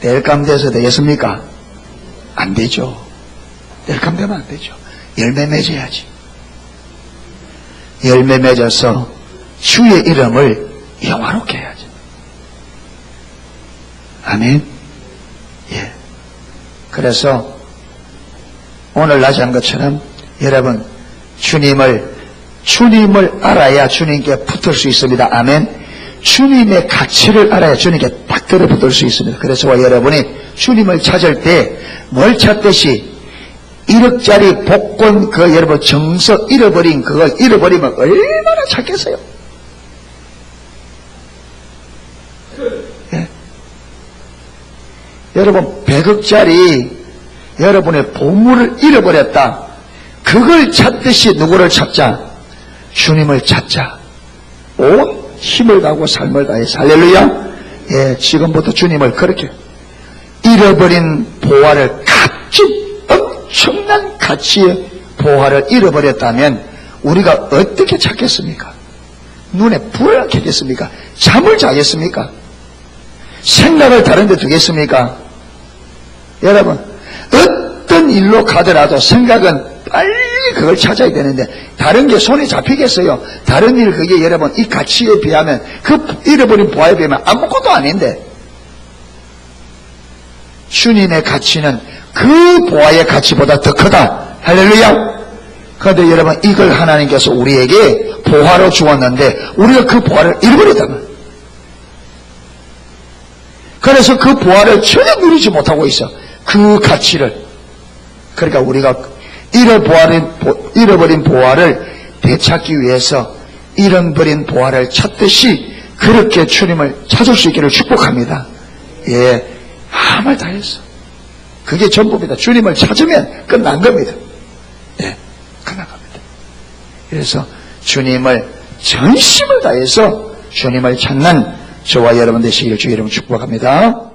땔감 돼서 되겠습니까? 안 되죠. 땔감 되면 안 되죠. 열매 맺어야지. 열매 맺어서 주의 이름을 영화롭게 해야지. 아멘. 예. 그래서 오늘 낮에 한 것처럼 여러분 주님을 알아야 주님께 붙을 수 있습니다. 아멘. 주님의 가치를 알아야 주님께 딱 들어붙을 수 있습니다. 그래서 여러분이 주님을 찾을 때 뭘 찾듯이 1억짜리 복권 여러분 정서 잃어버린 그걸 잃어버리면 얼마나 찾겠어요? 예. 여러분 100억짜리 여러분의 보물을 잃어버렸다. 그걸 찾듯이 누구를 찾자? 주님을 찾자. 온 힘을 다하고 삶을 다해서 할렐루야. 예, 지금부터 주님을 그렇게 잃어버린 보화를 엄청난 가치의 보화를 잃어버렸다면 우리가 어떻게 찾겠습니까? 눈에 불을 켜겠습니까? 잠을 자겠습니까? 생각을 다른 데 두겠습니까? 여러분 어떤 일로 가더라도 생각은 빨리 그걸 찾아야 되는데 다른 게 손에 잡히겠어요? 다른 일 그게 여러분 이 가치에 비하면 그 잃어버린 보화에 비하면 아무것도 아닌데 주님의 가치는 그 보화의 가치보다 더 크다. 할렐루야. 그런데 여러분 이걸 하나님께서 우리에게 보화로 주었는데 우리가 그 보화를 잃어버렸다면 그래서 그 보화를 전혀 누리지 못하고 있어. 그 가치를. 그러니까 우리가 잃어버린 보화를 되찾기 위해서 잃어버린 보화를 찾듯이 그렇게 주님을 찾을 수 있기를 축복합니다. 예, 함을 다해서. 그게 전부입니다. 주님을 찾으면 끝난 겁니다. 예, 끝난 겁니다. 그래서 주님을 전심을 다해서 주님을 찾는 저와 여러분 되시기를 주의 이름으로 축복합니다.